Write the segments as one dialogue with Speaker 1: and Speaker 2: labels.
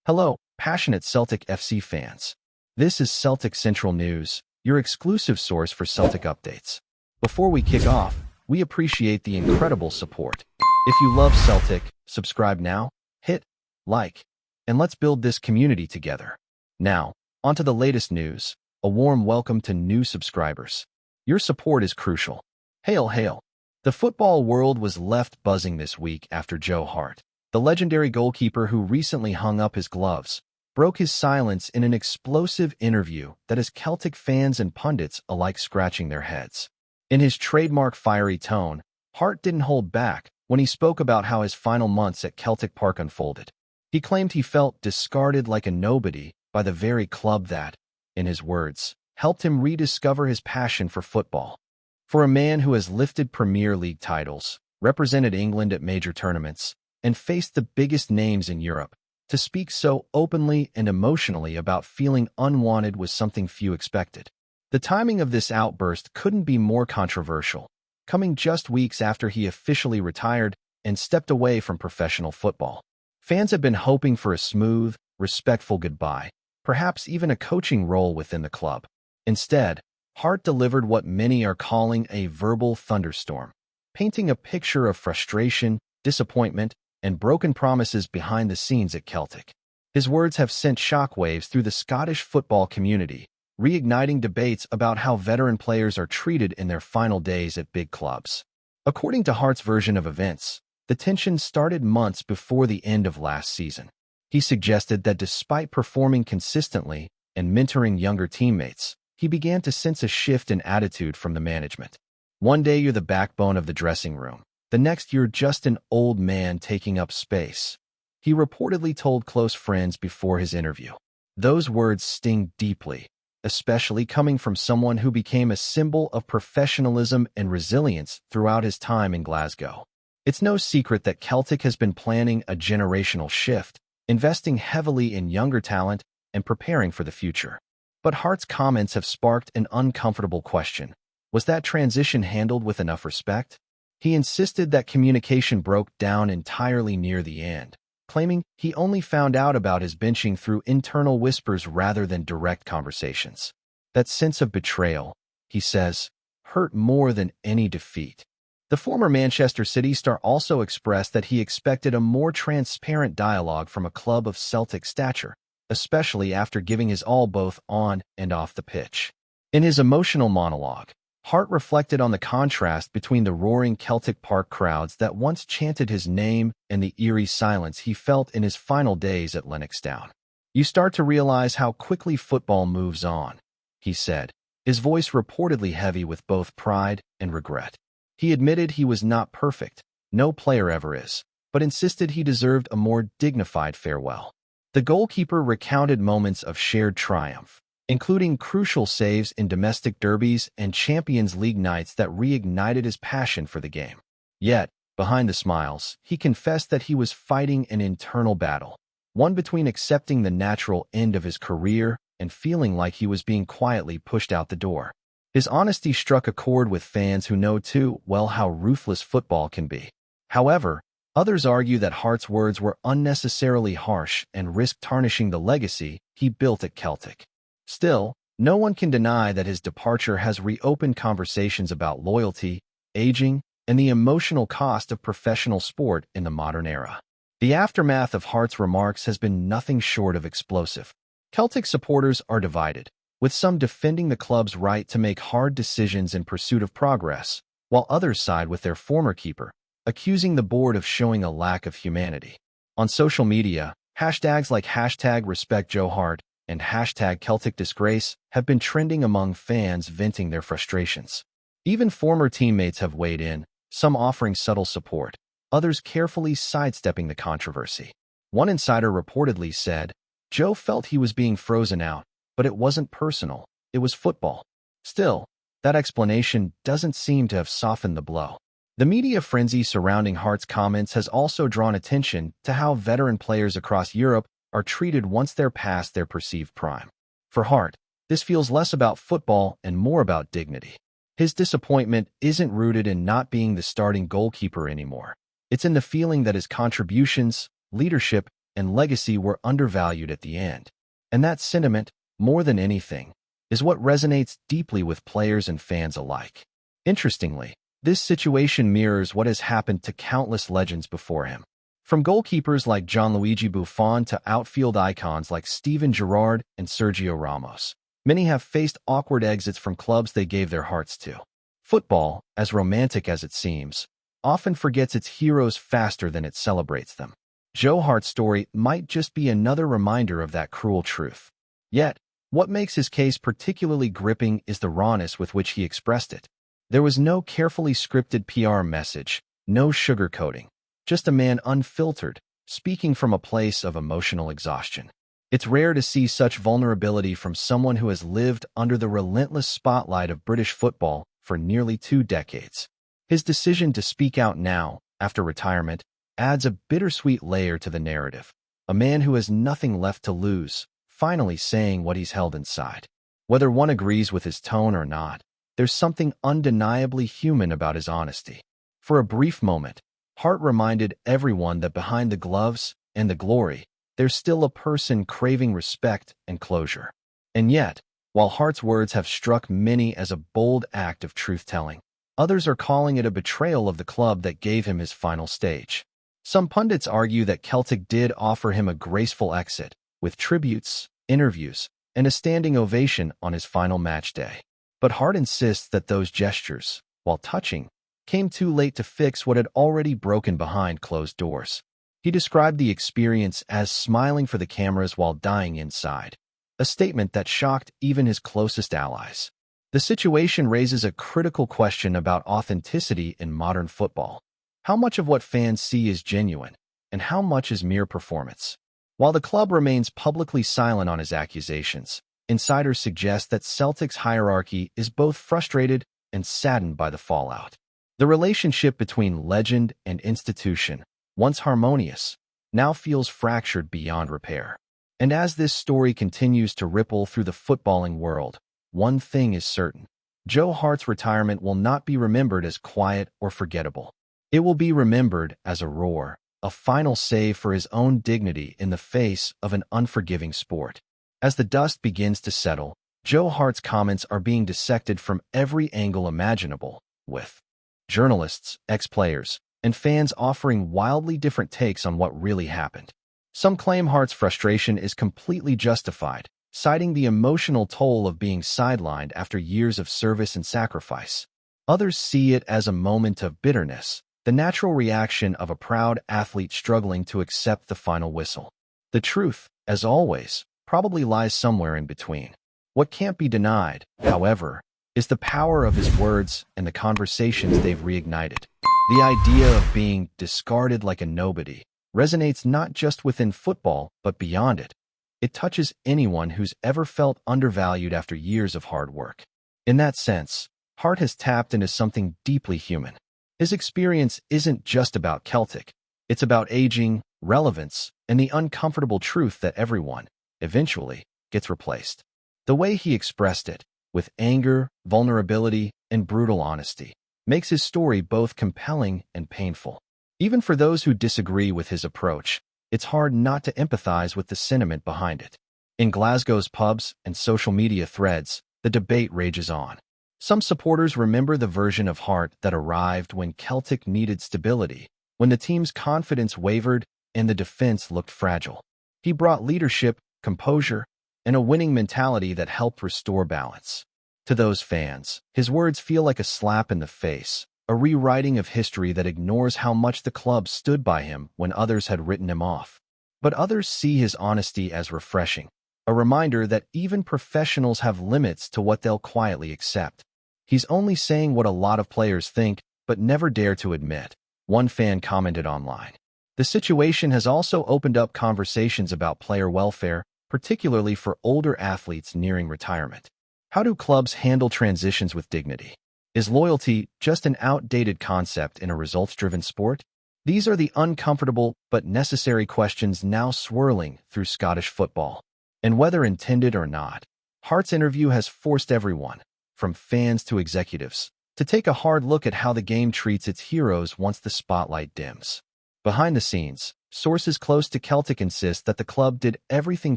Speaker 1: Hello, passionate Celtic FC fans. This is Celtic Central News, your exclusive source for Celtic updates. Before we kick off, we appreciate the incredible support. If you love Celtic, subscribe now, hit like, and let's build this community together. Now, onto the latest news. A warm welcome to new subscribers. Your support is crucial. Hail, hail. The football world was left buzzing this week after Joe Hart, the legendary goalkeeper who recently hung up his gloves, broke his silence in an explosive interview that has Celtic fans and pundits alike scratching their heads. In his trademark fiery tone, Hart didn't hold back when he spoke about how his final months at Celtic Park unfolded. He claimed he felt discarded like a nobody by the very club that, in his words, helped him rediscover his passion for football. For a man who has lifted Premier League titles, represented England at major tournaments, and faced the biggest names in Europe, to speak so openly and emotionally about feeling unwanted was something few expected. The timing of this outburst couldn't be more controversial, coming just weeks after he officially retired and stepped away from professional football. Fans have been hoping for a smooth, respectful goodbye, perhaps even a coaching role within the club. Instead, Hart delivered what many are calling a verbal thunderstorm, painting a picture of frustration, disappointment, and broken promises behind the scenes at Celtic. His words have sent shockwaves through the Scottish football community, reigniting debates about how veteran players are treated in their final days at big clubs. According to Hart's version of events, the tension started months before the end of last season. He suggested that despite performing consistently and mentoring younger teammates, he began to sense a shift in attitude from the management. One day you're the backbone of the dressing room. The next you're just an old man taking up space, he reportedly told close friends before his interview. Those words sting deeply, especially coming from someone who became a symbol of professionalism and resilience throughout his time in Glasgow. It's no secret that Celtic has been planning a generational shift, investing heavily in younger talent and preparing for the future. But Hart's comments have sparked an uncomfortable question. Was that transition handled with enough respect? He insisted that communication broke down entirely near the end, claiming he only found out about his benching through internal whispers rather than direct conversations. That sense of betrayal, he says, hurt more than any defeat. The former Manchester City star also expressed that he expected a more transparent dialogue from a club of Celtic stature, especially after giving his all both on and off the pitch. In his emotional monologue, Hart reflected on the contrast between the roaring Celtic Park crowds that once chanted his name and the eerie silence he felt in his final days at Lennoxtown. You start to realize how quickly football moves on, he said, his voice reportedly heavy with both pride and regret. He admitted he was not perfect, no player ever is, but insisted he deserved a more dignified farewell. The goalkeeper recounted moments of shared triumph, including crucial saves in domestic derbies and Champions League nights that reignited his passion for the game. Yet, behind the smiles, he confessed that he was fighting an internal battle, one between accepting the natural end of his career and feeling like he was being quietly pushed out the door. His honesty struck a chord with fans who know too well how ruthless football can be. However, others argue that Hart's words were unnecessarily harsh and risked tarnishing the legacy he built at Celtic. Still, no one can deny that his departure has reopened conversations about loyalty, aging, and the emotional cost of professional sport in the modern era. The aftermath of Hart's remarks has been nothing short of explosive. Celtic supporters are divided, with some defending the club's right to make hard decisions in pursuit of progress, while others side with their former keeper, accusing the board of showing a lack of humanity. On social media, hashtags like #RespectJoeHart and #CelticDisgrace have been trending among fans venting their frustrations. Even former teammates have weighed in, some offering subtle support, others carefully sidestepping the controversy. One insider reportedly said, "Joe felt he was being frozen out, but it wasn't personal, it was football." Still, that explanation doesn't seem to have softened the blow. The media frenzy surrounding Hart's comments has also drawn attention to how veteran players across Europe are treated once they're past their perceived prime. For Hart, this feels less about football and more about dignity. His disappointment isn't rooted in not being the starting goalkeeper anymore. It's in the feeling that his contributions, leadership, and legacy were undervalued at the end. And that sentiment, more than anything, is what resonates deeply with players and fans alike. Interestingly, this situation mirrors what has happened to countless legends before him. From goalkeepers like Gianluigi Buffon to outfield icons like Steven Gerrard and Sergio Ramos, many have faced awkward exits from clubs they gave their hearts to. Football, as romantic as it seems, often forgets its heroes faster than it celebrates them. Joe Hart's story might just be another reminder of that cruel truth. Yet, what makes his case particularly gripping is the rawness with which he expressed it. There was no carefully scripted PR message, no sugarcoating, just a man unfiltered, speaking from a place of emotional exhaustion. It's rare to see such vulnerability from someone who has lived under the relentless spotlight of British football for nearly 2 decades. His decision to speak out now, after retirement, adds a bittersweet layer to the narrative. A man who has nothing left to lose, finally saying what he's held inside. Whether one agrees with his tone or not, there's something undeniably human about his honesty. For a brief moment, Hart reminded everyone that behind the gloves and the glory, there's still a person craving respect and closure. And yet, while Hart's words have struck many as a bold act of truth-telling, others are calling it a betrayal of the club that gave him his final stage. Some pundits argue that Celtic did offer him a graceful exit, with tributes, interviews, and a standing ovation on his final match day. But Hart insists that those gestures, while touching, came too late to fix what had already broken behind closed doors. He described the experience as smiling for the cameras while dying inside, a statement that shocked even his closest allies. The situation raises a critical question about authenticity in modern football. How much of what fans see is genuine, and how much is mere performance? While the club remains publicly silent on his accusations, insiders suggest that Celtic's hierarchy is both frustrated and saddened by the fallout. The relationship between legend and institution, once harmonious, now feels fractured beyond repair. And as this story continues to ripple through the footballing world, one thing is certain. Joe Hart's retirement will not be remembered as quiet or forgettable. It will be remembered as a roar, a final save for his own dignity in the face of an unforgiving sport. As the dust begins to settle, Joe Hart's comments are being dissected from every angle imaginable, with journalists, ex-players, and fans offering wildly different takes on what really happened. Some claim Hart's frustration is completely justified, citing the emotional toll of being sidelined after years of service and sacrifice. Others see it as a moment of bitterness, the natural reaction of a proud athlete struggling to accept the final whistle. The truth, as always, probably lies somewhere in between. What can't be denied, however, is the power of his words and the conversations they've reignited. The idea of being discarded like a nobody resonates not just within football, but beyond it. It touches anyone who's ever felt undervalued after years of hard work. In that sense, Hart has tapped into something deeply human. His experience isn't just about Celtic. It's about aging, relevance, and the uncomfortable truth that everyone, eventually, gets replaced. The way he expressed it, with anger, vulnerability, and brutal honesty, makes his story both compelling and painful. Even for those who disagree with his approach, it's hard not to empathize with the sentiment behind it. In Glasgow's pubs and social media threads, the debate rages on. Some supporters remember the version of Hart that arrived when Celtic needed stability, when the team's confidence wavered and the defense looked fragile. He brought leadership, composure, and a winning mentality that helped restore balance. To those fans, his words feel like a slap in the face, a rewriting of history that ignores how much the club stood by him when others had written him off. But others see his honesty as refreshing, a reminder that even professionals have limits to what they'll quietly accept. He's only saying what a lot of players think, but never dare to admit, one fan commented online. The situation has also opened up conversations about player welfare, particularly for older athletes nearing retirement. How do clubs handle transitions with dignity? Is loyalty just an outdated concept in a results-driven sport? These are the uncomfortable but necessary questions now swirling through Scottish football. And whether intended or not, Hart's interview has forced everyone, from fans to executives, to take a hard look at how the game treats its heroes once the spotlight dims. Behind the scenes, Sources close to Celtic insist that the club did everything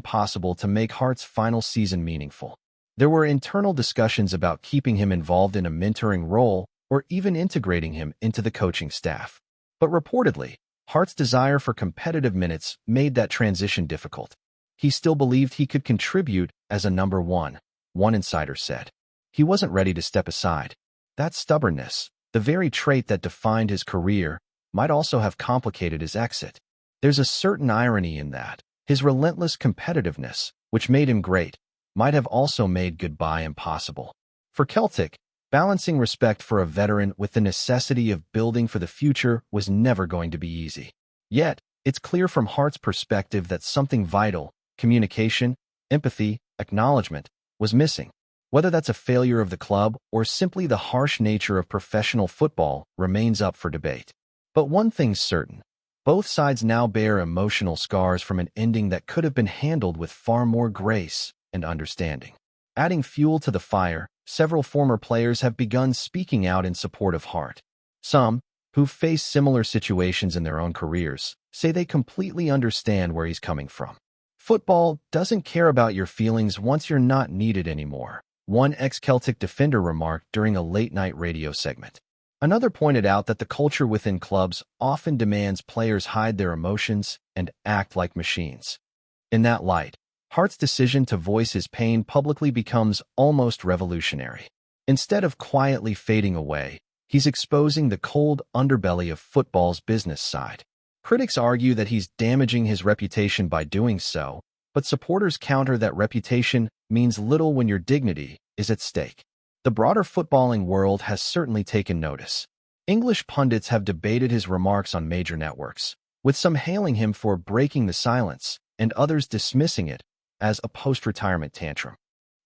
Speaker 1: possible to make Hart's final season meaningful. There were internal discussions about keeping him involved in a mentoring role or even integrating him into the coaching staff. But reportedly, Hart's desire for competitive minutes made that transition difficult. He still believed he could contribute as a number one insider said. He wasn't ready to step aside. That stubbornness, the very trait that defined his career, might also have complicated his exit. There's a certain irony in that. His relentless competitiveness, which made him great, might have also made goodbye impossible. For Celtic, balancing respect for a veteran with the necessity of building for the future was never going to be easy. Yet, it's clear from Hart's perspective that something vital, communication, empathy, acknowledgement, was missing. Whether that's a failure of the club or simply the harsh nature of professional football remains up for debate. But one thing's certain. Both sides now bear emotional scars from an ending that could have been handled with far more grace and understanding. Adding fuel to the fire, several former players have begun speaking out in support of Hart. Some, who've faced similar situations in their own careers, say they completely understand where he's coming from. Football doesn't care about your feelings once you're not needed anymore, one ex-Celtic defender remarked during a late-night radio segment. Another pointed out that the culture within clubs often demands players hide their emotions and act like machines. In that light, Hart's decision to voice his pain publicly becomes almost revolutionary. Instead of quietly fading away, he's exposing the cold underbelly of football's business side. Critics argue that he's damaging his reputation by doing so, but supporters counter that reputation means little when your dignity is at stake. The broader footballing world has certainly taken notice. English pundits have debated his remarks on major networks, with some hailing him for breaking the silence and others dismissing it as a post-retirement tantrum.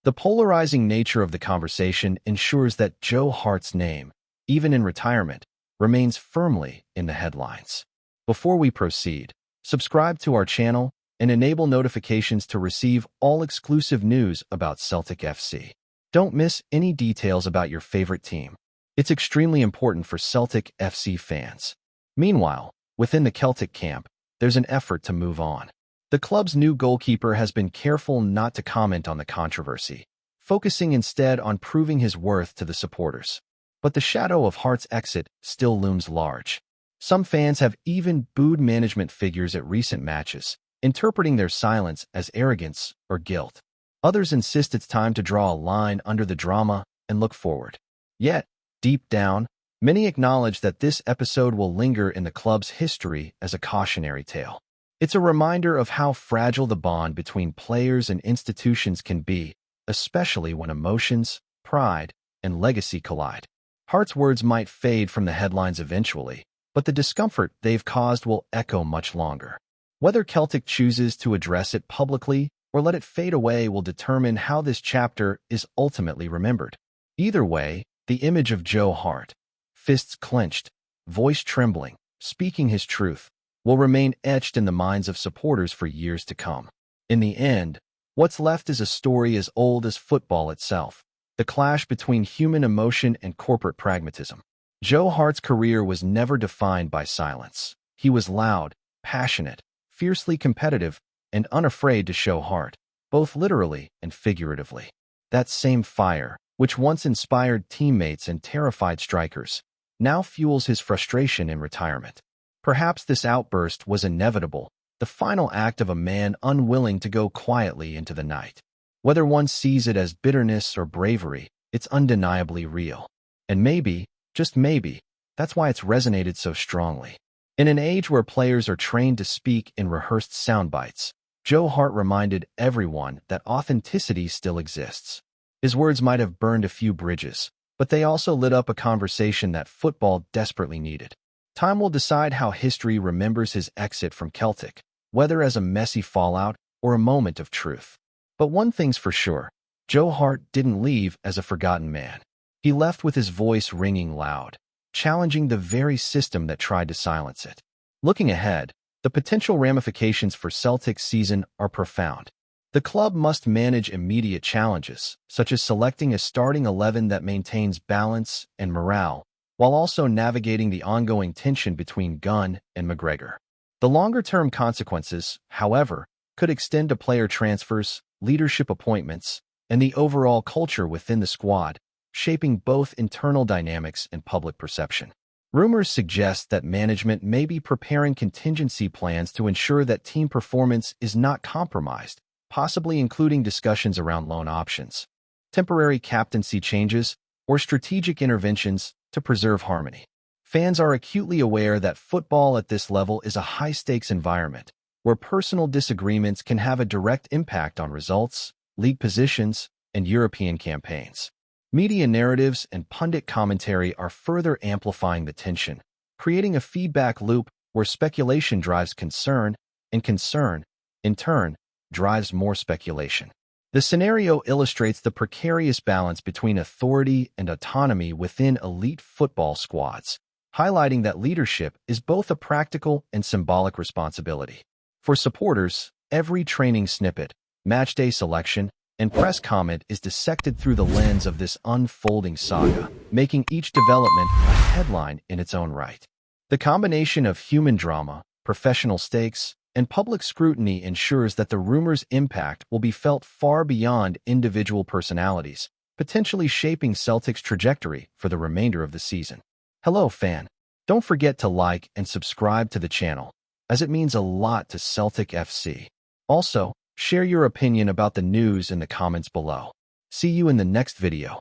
Speaker 1: The polarizing nature of the conversation ensures that Joe Hart's name, even in retirement, remains firmly in the headlines. Before we proceed, subscribe to our channel and enable notifications to receive all exclusive news about Celtic FC. Don't miss any details about your favorite team. It's extremely important for Celtic FC fans. Meanwhile, within the Celtic camp, there's an effort to move on. The club's new goalkeeper has been careful not to comment on the controversy, focusing instead on proving his worth to the supporters. But the shadow of Hart's exit still looms large. Some fans have even booed management figures at recent matches, interpreting their silence as arrogance or guilt. Others insist it's time to draw a line under the drama and look forward. Yet, deep down, many acknowledge that this episode will linger in the club's history as a cautionary tale. It's a reminder of how fragile the bond between players and institutions can be, especially when emotions, pride, and legacy collide. Hart's words might fade from the headlines eventually, but the discomfort they've caused will echo much longer. Whether Celtic chooses to address it publicly or let it fade away will determine how this chapter is ultimately remembered. Either way, the image of Joe Hart, fists clenched, voice trembling, speaking his truth, will remain etched in the minds of supporters for years to come. In the end, what's left is a story as old as football itself, the clash between human emotion and corporate pragmatism. Joe Hart's career was never defined by silence. He was loud, passionate, fiercely competitive, and unafraid to show heart, both literally and figuratively. That same fire, which once inspired teammates and terrified strikers, now fuels his frustration in retirement. Perhaps this outburst was inevitable, the final act of a man unwilling to go quietly into the night. Whether one sees it as bitterness or bravery, it's undeniably real. And maybe, just maybe, that's why it's resonated so strongly. In an age where players are trained to speak in rehearsed sound bites, Joe Hart reminded everyone that authenticity still exists. His words might have burned a few bridges, but they also lit up a conversation that football desperately needed. Time will decide how history remembers his exit from Celtic, whether as a messy fallout or a moment of truth. But one thing's for sure, Joe Hart didn't leave as a forgotten man. He left with his voice ringing loud, challenging the very system that tried to silence it. Looking ahead, the potential ramifications for Celtic's season are profound. The club must manage immediate challenges, such as selecting a starting 11 that maintains balance and morale, while also navigating the ongoing tension between Gunn and McGregor. The longer-term consequences, however, could extend to player transfers, leadership appointments, and the overall culture within the squad, shaping both internal dynamics and public perception. Rumors suggest that management may be preparing contingency plans to ensure that team performance is not compromised, possibly including discussions around loan options, temporary captaincy changes, or strategic interventions to preserve harmony. Fans are acutely aware that football at this level is a high-stakes environment, where personal disagreements can have a direct impact on results, league positions, and European campaigns. Media narratives and pundit commentary are further amplifying the tension, creating a feedback loop where speculation drives concern, and concern, in turn, drives more speculation. The scenario illustrates the precarious balance between authority and autonomy within elite football squads, highlighting that leadership is both a practical and symbolic responsibility. For supporters, every training snippet, matchday selection, and press comment is dissected through the lens of this unfolding saga, making each development a headline in its own right. The combination of human drama, professional stakes, and public scrutiny ensures that the rumor's impact will be felt far beyond individual personalities, potentially shaping Celtic's trajectory for the remainder of the season. Hello, fan. Don't forget to like and subscribe to the channel, as it means a lot to Celtic FC. Also, share your opinion about the news in the comments below. See you in the next video.